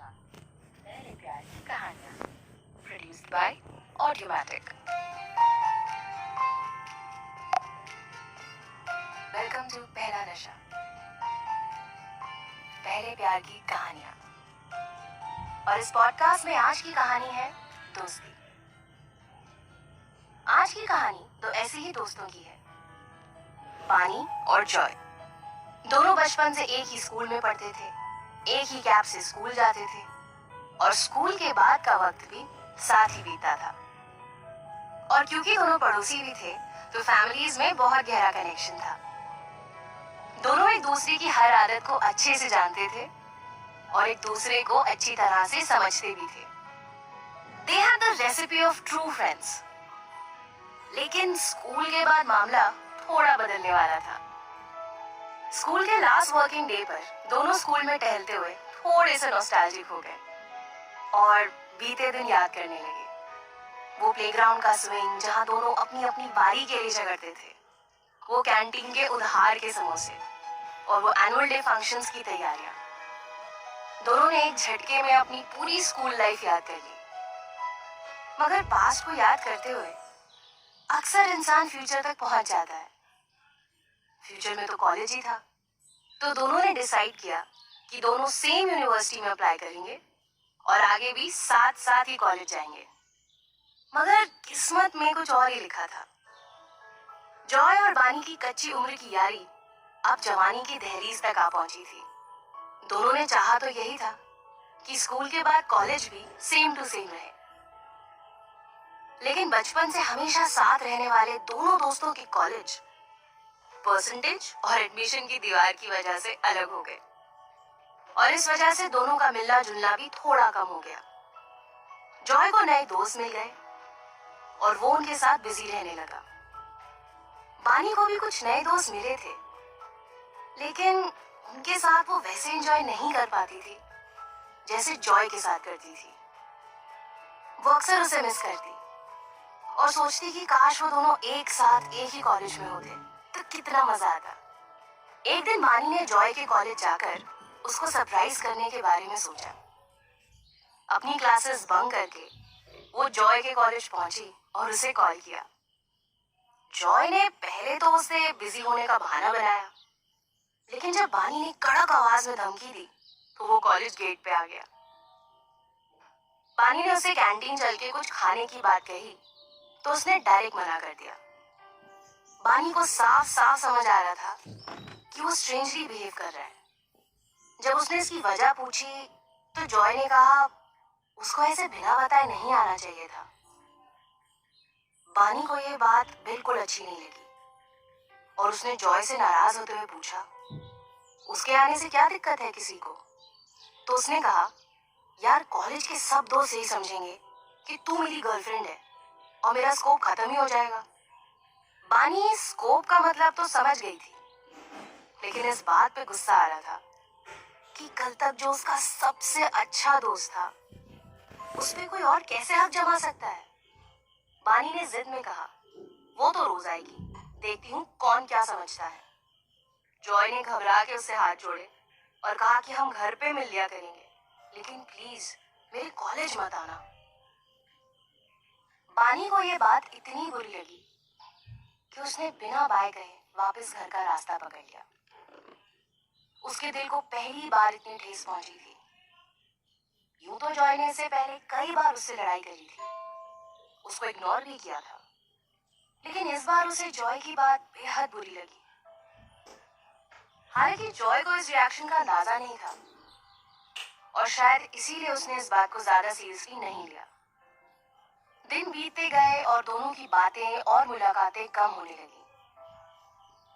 नशा, पहले प्यार की कहानियाँ, प्रोड्यूस्ड बाय ऑडियोमैटिक। वेलकम टू पहला नशा, पहले प्यार की कहानियाँ। और इस पॉडकास्ट में आज की कहानी है दोस्ती। आज की कहानी तो ऐसे ही दोस्तों की है, पानी और जॉय। दोनों बचपन से एक ही स्कूल में पढ़ते थे, एक ही कैब से स्कूल जाते थे और स्कूल के बाद का वक्त भी साथ ही बीतता था। और क्योंकि दोनों पड़ोसी भी थे तो फैमिलीज में बहुत गहरा कनेक्शन था। दोनों एक दूसरे की हर आदत को अच्छे से जानते थे और एक दूसरे को अच्छी तरह से समझते भी थे। They had the recipe of true friends। लेकिन स्कूल के बाद मामला थोड़ा बदलने वाला था। स्कूल के लास्ट वर्किंग डे पर दोनों स्कूल में टहलते हुए थोड़े से नॉस्टैल्जिक हो गए और बीते दिन याद करने लगे। वो प्लेग्राउंड का स्विंग जहाँ दोनों अपनी अपनी बारी के लिए झगड़ते थे, वो कैंटीन के उधार के समोसे और वो एनुअल डे फंक्शंस की तैयारियां। दोनों ने एक झटके में अपनी पूरी स्कूल लाइफ याद कर ली। मगर पास्ट को याद करते हुए अक्सर इंसान फ्यूचर तक पहुंच जाता है। फ्यूचर में तो कॉलेज ही था, तो दोनों ने डिसाइड किया कि दोनों सेम यूनिवर्सिटी में अप्लाई करेंगे और आगे भी साथ साथ ही कॉलेज जाएंगे। मगर किस्मत में कुछ और ही लिखा था। जॉय और बानी की कच्ची उम्र की यारी अब जवानी की दहलीज तक आ पहुंची थी। दोनों ने चाहा तो यही था कि स्कूल के बाद कॉलेज भी सेम टू सेम रहे। लेकिन बचपन से हमेशा साथ रहने वाले दोनों दोस्तों के कॉलेज परसेंटेज और एडमिशन की दीवार की वजह से अलग हो गए और इस वजह से दोनों का मिलना जुलना भी थोड़ा कम हो गया। जॉय को नए दोस्त मिल गए और वो उनके साथ बिजी रहने लगा। बानी को भी कुछ नए दोस्त मिले थे, लेकिन उनके साथ वो वैसे एंजॉय नहीं कर पाती थी जैसे जॉय के साथ करती थी। वो अक्सर उसे मिस करती और सोचती कि काश वो दोनों एक साथ एक ही कॉलेज में होते तो कितना मजा आता। एक दिन बानी ने जॉय के कॉलेज जाकर उसको सरप्राइज करने के बारे में सोचा। अपनी क्लासेस बंक करके वो जॉय के कॉलेज पहुंची और उसे कॉल किया। जॉय ने पहले तो उसे बिजी होने का बहाना बनाया, लेकिन जब बानी ने कड़क आवाज में धमकी दी तो वो कॉलेज गेट पे आ गया। बानी ने उसे कैंटीन चल के कुछ खाने की बात कही तो उसने डायरेक्ट मना कर दिया। बानी को साफ साफ समझ आ रहा था कि वो स्ट्रेंजली बिहेव कर रहा है। जब उसने इसकी वजह पूछी तो जॉय ने कहा उसको ऐसे बिना बताए नहीं आना चाहिए था। बानी को यह बात बिल्कुल अच्छी नहीं लगी और उसने जॉय से नाराज होते हुए पूछा उसके आने से क्या दिक्कत है किसी को। तो उसने कहा यार कॉलेज के सब दोस्त यही समझेंगे कि तू मेरी गर्लफ्रेंड है और मेरा स्कोप खत्म ही हो जाएगा। बानी स्कोप का मतलब तो समझ गई थी, लेकिन इस बात पे गुस्सा आ रहा था कि कल तक जो उसका सबसे अच्छा दोस्त था उस पे कोई और कैसे हक जमा सकता है। बानी ने जिद में कहा वो तो रोज आएगी, देखती हूँ कौन क्या समझता है। जॉय ने घबरा के उससे हाथ जोड़े और कहा कि हम घर पे मिल लिया करेंगे, लेकिन प्लीज मेरे कॉलेज मत आना। बानी को ये बात इतनी बुरी लगी कि उसने बिना बाय कहे वापस घर का रास्ता पकड़ लिया। उसके दिल को पहली बार इतनी ठेस पहुंची थी। यूं तो जॉय ने इससे पहले कई बार उससे लड़ाई करी थी, उसको इग्नोर भी किया था, लेकिन इस बार उसे जॉय की बात बेहद बुरी लगी। हालांकि जॉय को इस रिएक्शन का अंदाजा नहीं था और शायद इसीलिए उसने इस बात को ज्यादा सीरियसली नहीं लिया। दिन बीतते गए और दोनों की बातें और मुलाकातें कम होने लगी।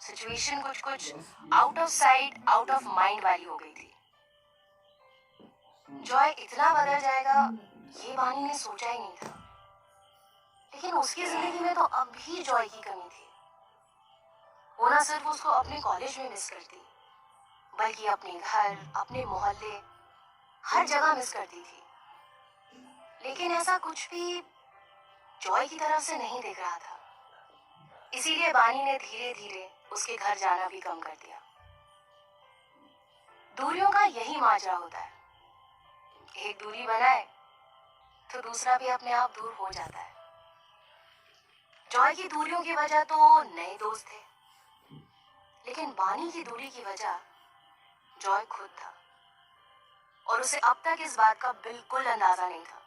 सिचुएशन कुछ कुछ out of sight out of mind वाली हो गई थी। जॉय इतना बदल जाएगा ये बानी ने सोचा ही नहीं था, लेकिन उसकी जिंदगी में तो अब भी जॉय की कमी थी। वो ना सिर्फ उसको अपने कॉलेज में मिस करती, बल्कि अपने घर, अपने मोहल्ले, हर जगह मिस करती थी। लेकिन ऐसा कुछ भी जॉय की तरफ से नहीं दिख रहा था। इसीलिए बानी ने धीरे धीरे उसके घर जाना भी कम कर दिया। दूरियों का यही माजरा होता है, एक दूरी बनाए तो दूसरा भी अपने आप दूर हो जाता है। जॉय की दूरियों की वजह तो नए दोस्त थे, लेकिन बानी की दूरी की वजह जॉय खुद था, और उसे अब तक इस बात का बिल्कुल अंदाजा नहीं था।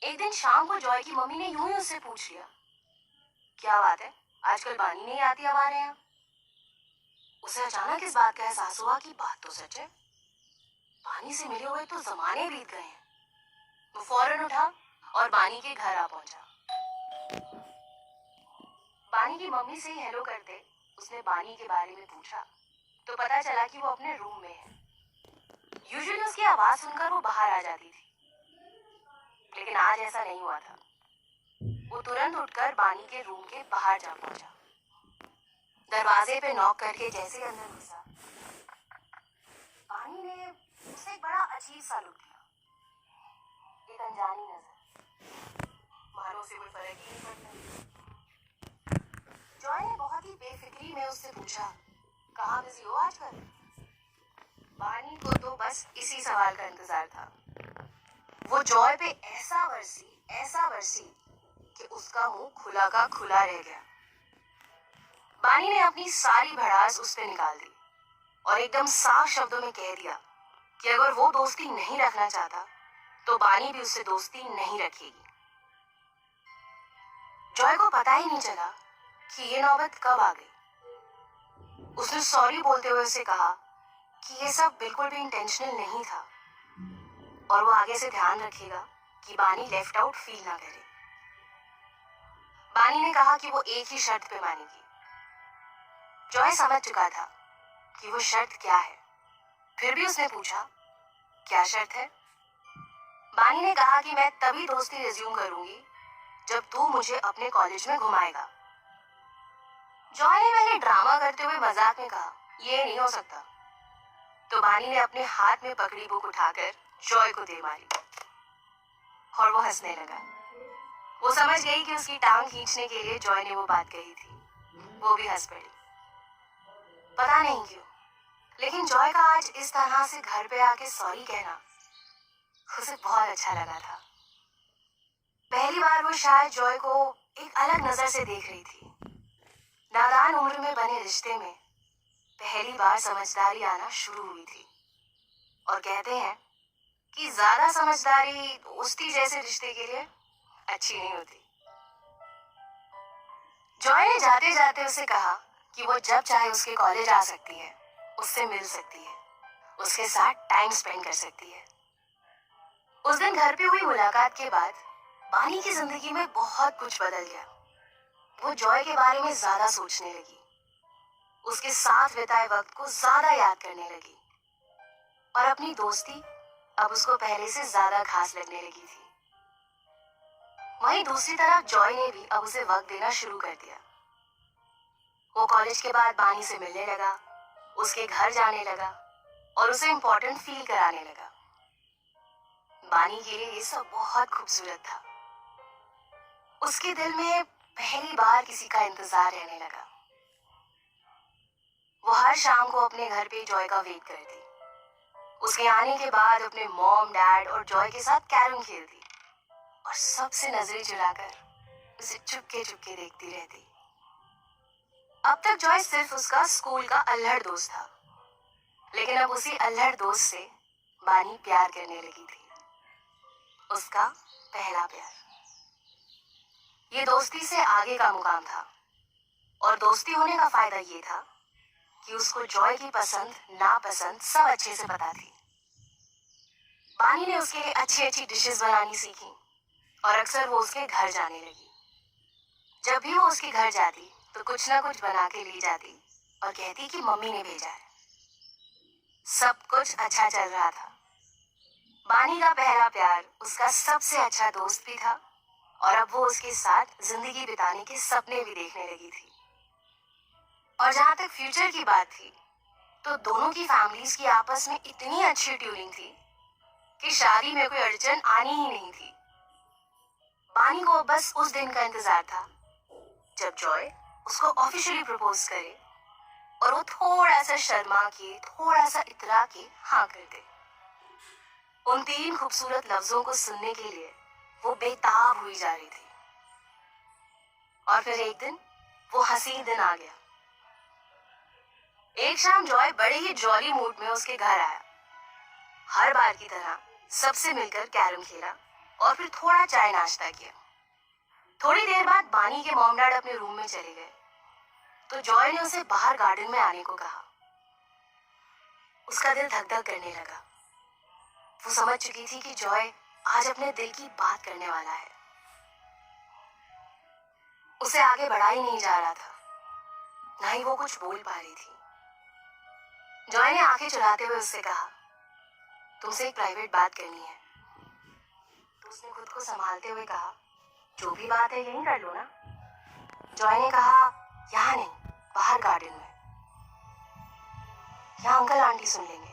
एक दिन शाम को जॉय की मम्मी ने यूं ही उससे पूछ लिया, क्या बात है, आजकल बानी नहीं आती हमारे यहाँ? उसे अचानक इस बात का एहसास हुआ कि बात तो सच है, बानी से मिले हुए तो जमाने बीत गए हैं। वो फौरन उठा और बानी के घर आ पहुंचा। बानी की मम्मी से ही हेलो करते उसने बानी के बारे में पूछा तो पता चला कि वो अपने रूम में है। यूजुअली उसकी आवाज सुनकर वो बाहर आ जाती थी, लेकिन आज ऐसा नहीं हुआ था। वो तुरंत उठकर बानी के रूम के बाहर जा पहुंचा। दरवाजे पे नॉक करके जैसे अंदर घुसा, बानी ने उसे एक बड़ा अजीब सा लुक दिया, एक अनजानी नजर, मानो उसे कोई फर्क ही नहीं पड़ता। जॉय ने बहुत ही बेफिक्री में उससे पूछा, कहाँ बिजी हो आजकल? बानी को तो बस इसी सवाल का इंतजार था। वो जॉय पे ऐसा बरसी कि उसका मुंह खुला का खुला रह गया। बानी ने अपनी सारी भड़ास उस पे निकाल दी और एकदम साफ शब्दों में कह दिया कि अगर वो दोस्ती नहीं रखना चाहता तो बानी भी उससे दोस्ती नहीं रखेगी। जॉय को पता ही नहीं चला कि ये नौबत कब आ गई। उसने सॉरी बोलते हुए उसे कहा कि ये सब बिल्कुल भी इंटेंशनल नहीं था और वो आगे से ध्यान रखेगा कि बानी लेफ्ट आउट फील ना करे। बानी ने कहा कि वो एक ही शर्त पे मानेगी। जॉय समझ चुका था कि वो शर्त क्या है, फिर भी उसने पूछा, क्या शर्त है? बानी ने कहा कि मैं तभी दोस्ती रिज्यूम करूंगी जब तू मुझे अपने कॉलेज में घुमाएगा। जॉय ने पहले ड्रामा करते हुए मजाक में कहा, ये नहीं हो सकता। तो बानी ने अपने हाथ में पकड़ी बुक उठाकर जॉय को दे मारी और वो हंसने लगा। वो समझ गई कि उसकी टांग खींचने के लिए जॉय ने वो बात कही थी। वो भी हंस पड़ी। पता नहीं क्यों, लेकिन जॉय का आज इस तरह से घर पे आके सॉरी कहना उसे बहुत अच्छा लगा था। पहली बार वो शायद जॉय को एक अलग नजर से देख रही थी। नादान उम्र में बने रिश्ते में पहली बार समझदारी आना शुरू हुई थी, और कहते हैं कि ज्यादा समझदारी दोस्ती जैसे रिश्ते के लिए अच्छी नहीं होती। जॉय ने जाते जाते उसे कहा कि वो जब चाहे उसके कॉलेज आ सकती है, उससे मिल सकती है, उसके साथ टाइम स्पेंड कर सकती है। उस दिन घर पे हुई मुलाकात के बाद बानी की जिंदगी में बहुत कुछ बदल गया। वो जॉय के बारे में ज्यादा सोचने लगी, उसके साथ बिताए वक्त को ज्यादा याद करने लगी, और अपनी दोस्ती अब उसको पहले से ज्यादा खास लगने लगी थी। वहीं दूसरी तरफ जॉय ने भी अब उसे वक्त देना शुरू कर दिया। वो कॉलेज के बाद बानी से मिलने लगा, उसके घर जाने लगा और उसे इम्पोर्टेंट फील कराने लगा। बानी के लिए ये सब बहुत खूबसूरत था। उसके दिल में पहली बार किसी का इंतजार रहने लगा। वो हर शाम को अपने घर पे जॉय का वेट करती, उसके आने के बाद अपने मॉम, डैड और जॉय के साथ कैरम खेलती और सबसे नजरें चुराकर उसे चुपके चुपके देखती रहती। अब तक जॉय सिर्फ उसका स्कूल का अल्हड़ दोस्त था, लेकिन अब उसी अल्हड़ दोस्त से बानी प्यार करने लगी थी, उसका पहला प्यार। ये दोस्ती से आगे का मुकाम था, और दोस्ती होने का फायदा ये था कि उसको जॉय की पसंद नापसंद सब अच्छे से पता थी। बानी ने उसके लिए अच्छी अच्छी डिशेस बनानी सीखी और अक्सर वो उसके घर जाने लगी। जब भी वो उसके घर जाती तो कुछ ना कुछ बना के ले जाती और कहती कि मम्मी ने भेजा है। सब कुछ अच्छा चल रहा था। बानी का पहला प्यार उसका सबसे अच्छा दोस्त भी था, और अब वो उसके साथ जिंदगी बिताने के सपने भी देखने लगी थी। और जहां तक फ्यूचर की बात थी, तो दोनों की फैमिलीज की आपस में इतनी अच्छी ट्यूनिंग थी कि शादी में कोई अड़चन आनी ही नहीं थी। बानी को बस उस दिन का इंतजार था जब जॉय उसको ऑफिशियली प्रपोज करे और वो थोड़ा सा शर्मा के, थोड़ा सा इतरा के हाँ कर दे। उन 3 खूबसूरत लफ्जों को सुनने के लिए वो बेताब हुई जा रही थी। और फिर एक दिन वो हसीन दिन आ गया। एक शाम जॉय बड़े ही जॉली मूड में उसके घर आया। हर बार की तरह सबसे मिलकर कैरम खेला और फिर थोड़ा चाय नाश्ता किया। थोड़ी देर बाद बानी के मॉम डैड अपने रूम में चले गए तो जॉय ने उसे बाहर गार्डन में आने को कहा। उसका दिल धक धक करने लगा। वो समझ चुकी थी कि जॉय आज अपने दिल की बात करने वाला है। उसे आगे बढ़ा ही नहीं जा रहा था, ना ही वो कुछ बोल पा रही थी। जॉय ने आंखें चुराते हुए उससे कहा, तुमसे एक प्राइवेट बात करनी है। तो उसने खुद को संभालते हुए कहा, जो भी बात है यहीं कर लो ना। जॉय ने कहा, यहाँ नहीं, बाहर गार्डन में। यहाँ अंकल आंटी सुन लेंगे।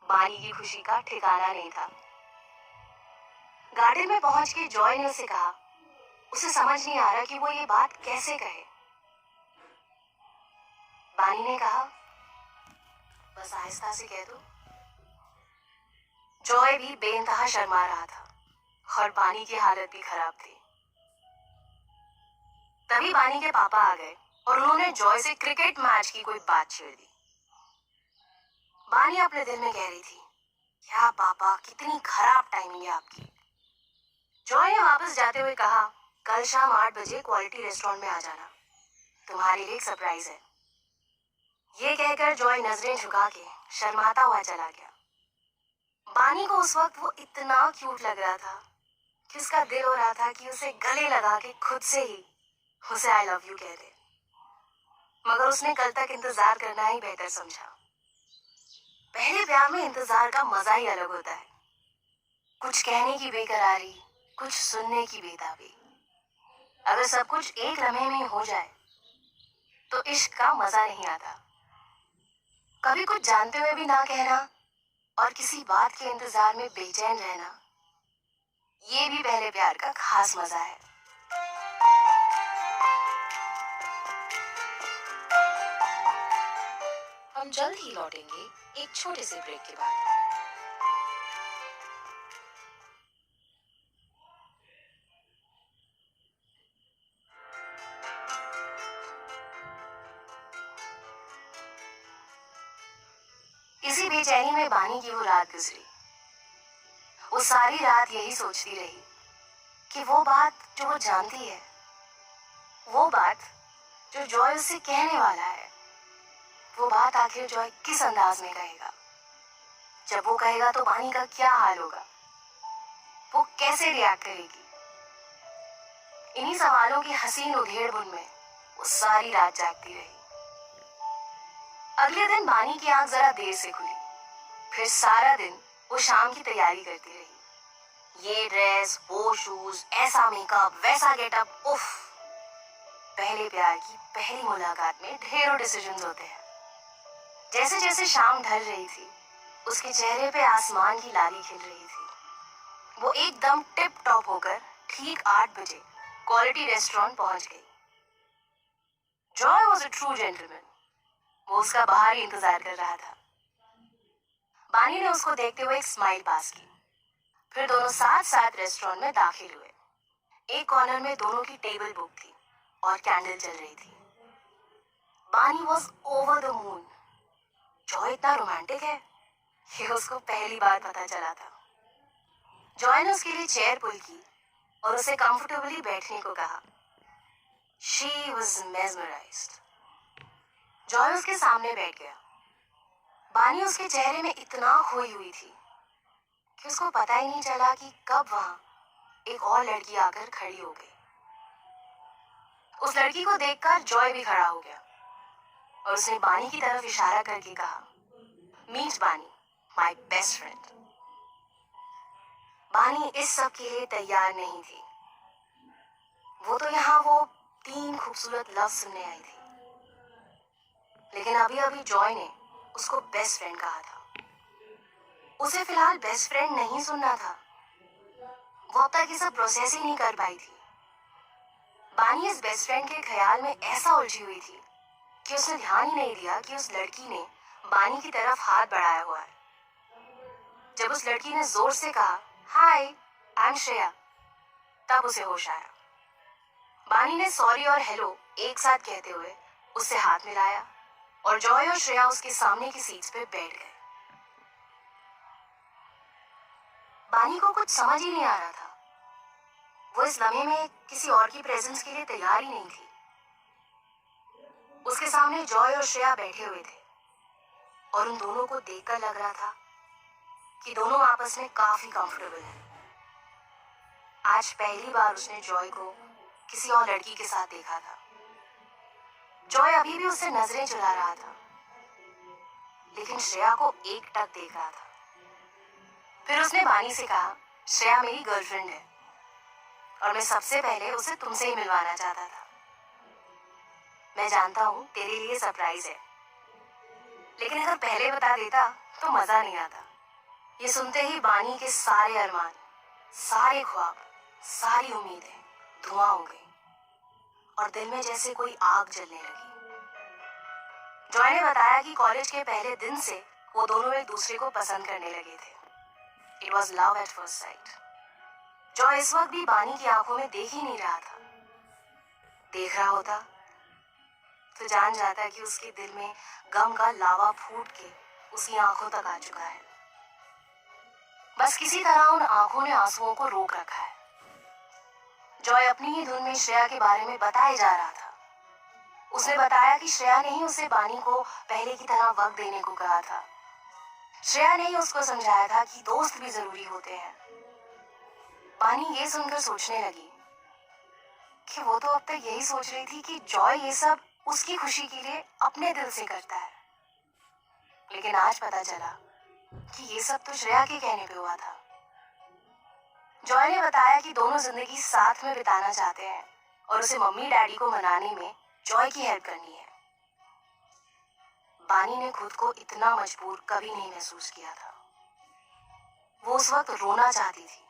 बानी की खुशी का ठिकाना नहीं था। गार्डन में पहुंच के जॉय ने उसे कहा, उसे समझ नहीं आ रहा कि वो ये बात कैसे कहे। बानी ने कहा, बस आहिस्ता से कह दो। जॉय भी बेइंतहा शर्मा रहा था और बानी की हालत भी खराब थी। तभी बानी के पापा आ गए और उन्होंने जॉय से क्रिकेट मैच की कोई बात छेड़ दी। बानी अपने दिल में कह रही थी, क्या पापा, कितनी खराब टाइमिंग है आपकी। जॉय ने वापस जाते हुए कहा, कल शाम 8 बजे क्वालिटी रेस्टोरेंट में आ जाना, तुम्हारे लिए एक सरप्राइज है। ये कहकर जॉय नजरें झुका के शर्माता हुआ चला गया। बानी को उस वक्त वो इतना क्यूट लग रहा था कि उसका दिल हो रहा था कि उसे गले लगा के खुद से ही उसे आई लव यू कह दे। मगर उसने कल तक इंतजार करना ही बेहतर समझा। पहले प्यार में इंतजार का मजा ही अलग होता है। कुछ कहने की बेकरारी, कुछ सुनने की बेताबी। अगर सब कुछ एक लम्हे में हो जाए तो इश्क का मजा नहीं आता। कभी कुछ जानते हुए भी ना कहना और किसी बात के इंतजार में बेचैन रहना, ये भी पहले प्यार का खास मजा है। हम जल्द ही लौटेंगे एक छोटे से ब्रेक के बाद। इसी बेचैनी में बानी की वो रात गुजरी। वो सारी रात यही सोचती रही कि वो बात जो वो जानती है, वो बात जो जॉय उससे कहने वाला है, वो बात आखिर जॉय किस अंदाज में कहेगा। जब वो कहेगा तो बानी का क्या हाल होगा, वो कैसे रिएक्ट करेगी। इन्हीं सवालों की हसीन उधेड़-बुन में वो सारी रात जागती रही। अगले दिन बानी की आंख जरा देर से खुली। फिर सारा दिन वो शाम की तैयारी करती रही। ये ड्रेस, वो शूज, ऐसा मेकअप, वैसा गेटअप, उफ। पहले प्यार की पहली मुलाकात में ढेरों डिसीजंस होते हैं। जैसे जैसे शाम ढल रही थी, उसके चेहरे पे आसमान की लाली खिल रही थी। वो एकदम टिप टॉप होकर ठीक 8 बजे क्वालिटी रेस्टोरेंट पहुंच गई। Joy was a true gentleman. वो उसका बाहर ही इंतजार कर रहा था। बानी ने उसको देखते हुए एक स्माइल पास की। फिर दोनों साथ साथ रेस्टोरेंट में दाखिल हुए। एक कॉर्नर में दोनों की टेबल बुक थी और कैंडल जल रही थी। बानी was over the moon. Joy इतना रोमांटिक है, ये उसको पहली बार पता चला था। जॉय ने उसके लिए चेयर पुल की और उसे कंफर्टेबली बैठने को कहा। She was mesmerized. जॉय उसके सामने बैठ गया। बानी उसके चेहरे में इतना खोई हुई थी कि उसको पता ही नहीं चला कि कब वहां एक और लड़की आकर खड़ी हो गई। उस लड़की को देखकर जॉय भी खड़ा हो गया और उसने बानी की तरफ इशारा करके कहा, मीट बानी, माय बेस्ट फ्रेंड। बानी इस सब के लिए तैयार नहीं थी। वो तो यहाँ वो 3 खूबसूरत लफ्ज सुनने आई थी, लेकिन अभी अभी जॉय ने उसको बेस्ट फ्रेंड कहा था। उसे फिलहाल बेस्ट फ्रेंड नहीं सुनना था। वो अब तक ये सब प्रोसेस ही नहीं कर पाई थी। बानी इस बेस्ट फ्रेंड के ख्याल में ऐसा उलझी हुई थी कि उसने ध्यान ही नहीं दिया कि उस लड़की ने बानी की तरफ हाथ बढ़ाया हुआ है। जब उस लड़की ने जोर से कहा, हाय आई एम श्रेया, तब उसे होश आया। बानी ने सॉरी और हेलो एक साथ कहते हुए उससे हाथ मिलाया और जॉय और श्रेया उसके सामने की सीट पे बैठ गए। बानी को कुछ समझ ही नहीं आ रहा था। वो इस लम्हे में किसी और की प्रेजेंस के लिए तैयार ही नहीं थी। उसके सामने जॉय और श्रेया बैठे हुए थे और उन दोनों को देखकर लग रहा था कि दोनों आपस में काफी कंफर्टेबल हैं। आज पहली बार उसने जॉय को किसी और लड़की के साथ देखा था। जॉय अभी भी उससे नजरें चुरा रहा था, लेकिन श्रेया को एकटक देख रहा था। फिर उसने बानी से कहा, श्रेया मेरी गर्लफ्रेंड है और मैं सबसे पहले उसे तुमसे ही मिलवाना चाहता था। मैं जानता हूँ तेरे लिए सरप्राइज है, लेकिन अगर पहले बता देता तो मजा नहीं आता। ये सुनते ही बानी के सारे अरमान, सारे ख्वाब, सारी उम्मीदें धुआं हो गई और दिल में जैसे कोई आग जलने लगी। जॉय ने बताया कि कॉलेज के पहले दिन से वो दोनों एक दूसरे को पसंद करने लगे थे। It was love at first sight. Joy इस वक्त भी बानी की आंखों में देख ही नहीं रहा था। देख रहा होता तो जान जाता कि उसके दिल में गम का लावा फूट के उसकी आंखों तक आ चुका है। बस किसी तरह उन आंखों ने आंसुओं को रोक रखा है। जॉय अपनी ही धुन में श्रेया के बारे में बताए जा रहा था। उसने बताया कि श्रेया ने ही उसे बानी को पहले की तरह वक्त देने को कहा था। श्रेया ने ही उसको समझाया था कि दोस्त भी जरूरी होते हैं। बानी ये सुनकर सोचने लगी कि वो तो अब तक यही सोच रही थी कि जॉय ये सब उसकी खुशी के लिए अपने दिल से करता है, लेकिन आज पता चला कि ये सब तो श्रेया के कहने पे हुआ था। जॉय ने बताया कि दोनों जिंदगी साथ में बिताना चाहते हैं और उसे मम्मी डैडी को मनाने में जॉय की हेल्प करनी है। बानी ने खुद को इतना मजबूर कभी नहीं महसूस किया था। वो उस वक्त रोना चाहती थी,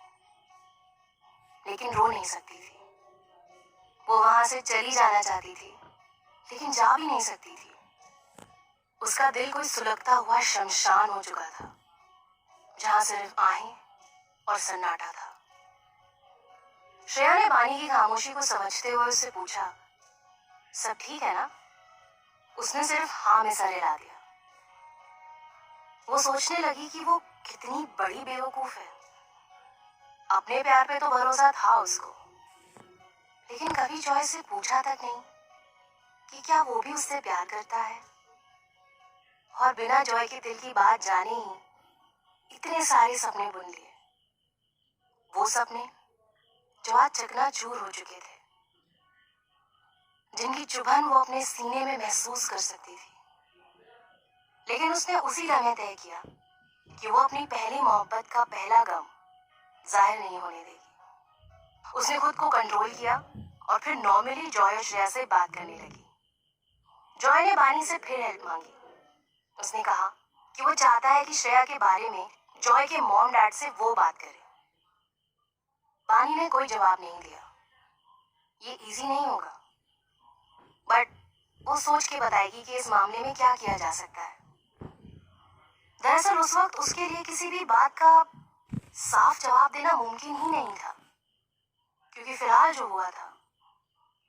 लेकिन रो नहीं सकती थी। वो वहां से चली जाना चाहती थी, लेकिन जा भी नहीं सकती थी। उसका दिल कोई सुलगता हुआ शमशान हो चुका था, जहां सिर्फ आहें और सन्नाटा था। श्रेया ने बानी की खामोशी को समझते हुए उससे पूछा, सब ठीक है ना? उसने सिर्फ हाँ में सर हिला दिया। वो सोचने लगी कि वो कितनी बड़ी बेवकूफ है। अपने प्यार पे तो भरोसा था उसको, लेकिन कभी जॉय से पूछा तक नहीं कि क्या वो भी उससे प्यार करता है। और बिना जॉय के दिल की बात जाने ही इतने सारे सपने बुन लिए। वो सपने जो आज चकनाचूर हो चुके थे, जिनकी चुभन वो अपने सीने में महसूस कर सकती थी। लेकिन उसने उसी लम्हे तय किया कि वो अपनी पहली मोहब्बत का पहला गम जाहिर नहीं होने देगी। उसने खुद को कंट्रोल किया और फिर नॉर्मली जॉय और श्रेया से बात करने लगी। जॉय ने बानी से फिर हेल्प मांगी। उसने कहा कि वो चाहता है कि श्रेया के बारे में जॉय के मॉम डैड से वो बात करे। बानी ने कोई जवाब नहीं दिया। ये इजी नहीं होगा, बट वो सोच के बताएगी कि इस मामले में क्या किया जा सकता है। दरअसल उस वक्त उसके लिए किसी भी बात का साफ जवाब देना मुमकिन ही नहीं था, क्योंकि फिलहाल जो हुआ था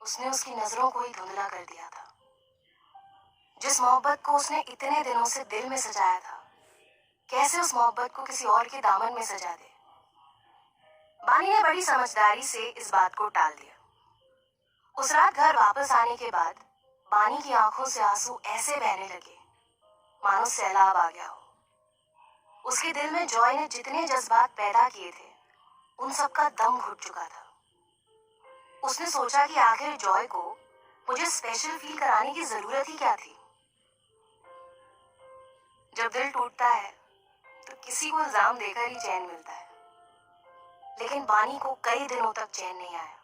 उसने उसकी नजरों को ही धुंधला कर दिया था। जिस मोहब्बत को उसने इतने दिनों से दिल में सजाया था, कैसे उस मोहब्बत को किसी और के दामन में सजा दे। बानी ने बड़ी समझदारी से इस बात को टाल दिया। उस रात घर वापस आने के बाद बानी की आंखों से आंसू ऐसे बहने लगे मानो सैलाब आ गया हो। उसके दिल में जॉय ने जितने जज्बात पैदा किए थे, उन सब का दम घुट चुका था। उसने सोचा कि आखिर जॉय को मुझे स्पेशल फील कराने की जरूरत ही क्या थी। जब दिल टूटता है तो किसी को इल्जाम देकर ही चैन मिलता है, लेकिन बानी को कई दिनों तक चैन नहीं आया।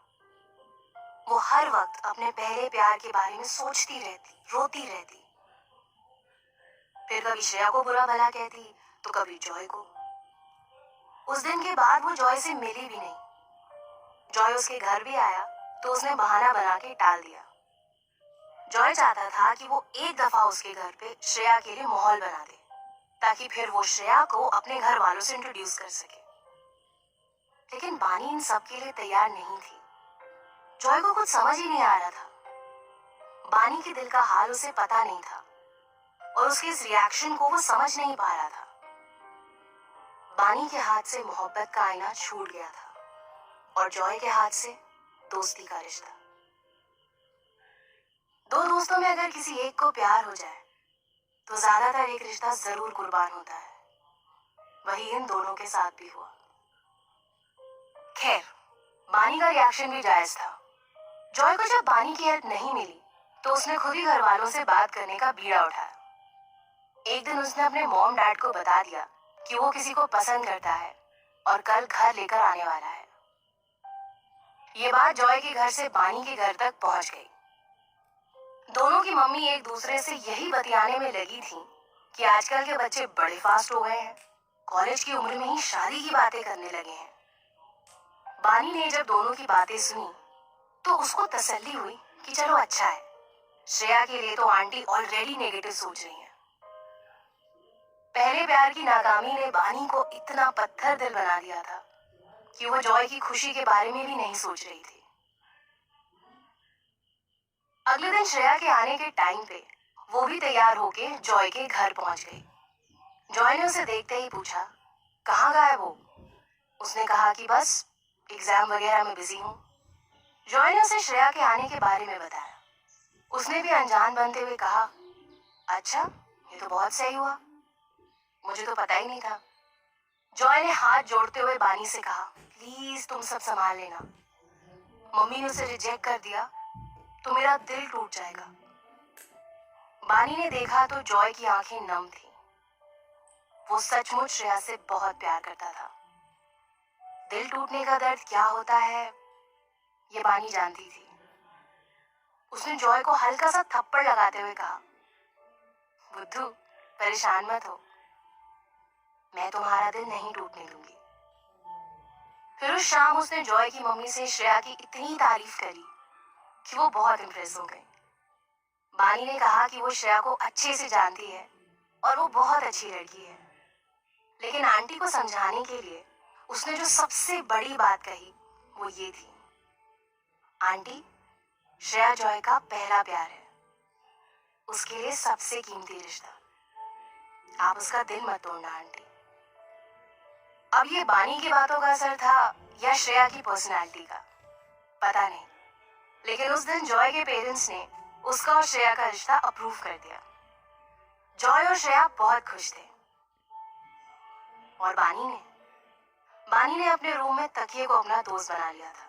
वो हर वक्त अपने पहले प्यार के बारे में सोचती रहती, रोती रहती। फिर कभी श्रेया को बुरा भला कहती तो कभी जॉय को। उस दिन के बाद वो जॉय से मिली भी नहीं। जॉय उसके घर भी आया तो उसने बहाना बना के टाल दिया। जॉय चाहता था कि वो एक दफा उसके घर पे श्रेया के लिए माहौल बना दे, ताकि फिर वो श्रेया को अपने घर वालों से इंट्रोड्यूस कर सके। लेकिन बानी इन सब के लिए तैयार नहीं थी। जॉय को कुछ समझ ही नहीं आ रहा था। बानी के दिल का हाल उसे पता नहीं था और उसके इस रिएक्शन को वो समझ नहीं पा रहा था। बानी के हाथ से मोहब्बत का आईना छूट गया था और जॉय के हाथ से दोस्ती का रिश्ता। दो दोस्तों में अगर किसी एक को प्यार हो जाए तो ज्यादातर एक रिश्ता जरूर कुर्बान होता है। वही इन दोनों के साथ भी हुआ। खैर, बानी का रिएक्शन भी जायज था। जॉय को जब बानी की हेल्प नहीं मिली तो उसने खुद ही घर वालों से बात करने का बीड़ा उठाया। एक दिन उसने अपने मॉम डैड को बता दिया कि वो किसी को पसंद करता है और कल घर लेकर आने वाला है। ये बात जॉय के घर से बानी के घर तक पहुंच गई। दोनों की मम्मी एक दूसरे से यही बतियाने में लगी थी कि आजकल के बच्चे बड़े फास्ट हो गए हैं, कॉलेज की उम्र में ही शादी की बातें करने लगे हैं। बानी ने जब दोनों की बातें सुनी तो उसको तसल्ली हुई कि चलो अच्छा है, श्रेया के लिए तो आंटी ऑलरेडी नेगेटिव सोच रही हैं। पहले प्यार की नाकामी ने बानी को इतना पत्थर दिल बना दिया था कि वो जॉय की खुशी के बारे में भी नहीं सोच रही थी। अगले दिन श्रेया के आने के टाइम पे वो भी तैयार होके जॉय के घर पहुंच गई। जॉय ने उसे देखते ही पूछा, कहाँ गायब हो? उसने कहा कि बस एग्जाम वगैरह में बिजी हूँ। जॉय ने उसे श्रेया के आने के बारे में बताया। उसने भी अनजान बनते हुए कहा, अच्छा, ये तो बहुत सही हुआ, मुझे तो पता ही नहीं था। जॉय ने हाथ जोड़ते हुए बानी से कहा, प्लीज तुम सब संभाल लेना, मम्मी ने उसे रिजेक्ट कर दिया तो मेरा दिल टूट जाएगा। बानी ने देखा तो जॉय की आंखें नम थी। वो सचमुच श्रेया से बहुत प्यार करता था। दिल टूटने का दर्द क्या होता है ये बानी जानती थी। उसने जॉय को हल्का सा थप्पड़ लगाते हुए कहा, बुद्धू, परेशान मत हो, मैं तुम्हारा दिल नहीं टूटने दूंगी। फिर उस शाम उसने जॉय की मम्मी से श्रेया की इतनी तारीफ करी कि वो बहुत इम्प्रेस हो गई। बानी ने कहा कि वो श्रेया को अच्छे से जानती है और वो बहुत अच्छी लड़की है। लेकिन आंटी को समझाने के लिए उसने जो सबसे बड़ी बात कही वो ये थी, आंटी, श्रेया जॉय का पहला प्यार है, उसके लिए सबसे कीमती रिश्ता, आप उसका दिल मत तोड़ना आंटी। अब ये बानी की बातों का असर था या श्रेया की पर्सनालिटी का, पता नहीं, लेकिन उस दिन जॉय के पेरेंट्स ने उसका और श्रेया का रिश्ता अप्रूव कर दिया। जॉय और श्रेया बहुत खुश थे। और बानी ने अपने रूम में तकिए को अपना दोस्त बना लिया था।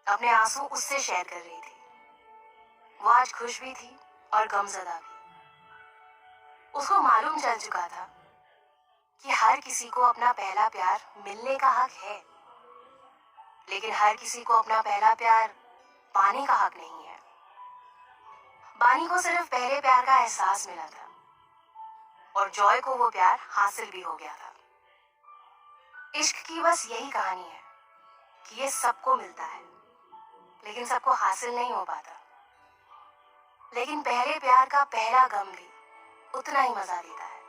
अपने आंसू उससे शेयर कर रही थी। वो आज खुश भी थी और गमजदा भी। उसको मालूम चल चुका था कि हर किसी को अपना पहला प्यार मिलने का हक है, लेकिन हर किसी को अपना पहला प्यार पाने का हक नहीं है। बानी को सिर्फ पहले प्यार का एहसास मिला था और जॉय को वो प्यार हासिल भी हो गया था। इश्क की बस यही कहानी है कि ये सबको मिलता है लेकिन सबको हासिल नहीं हो पाता। लेकिन पहले प्यार का पहला गम भी उतना ही मजा देता है।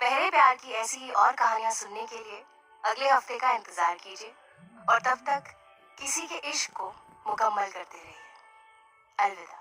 पहले प्यार की ऐसी ही और कहानियां सुनने के लिए अगले हफ्ते का इंतजार कीजिए और तब तक किसी के इश्क को मुकम्मल करते रहिए। अलविदा।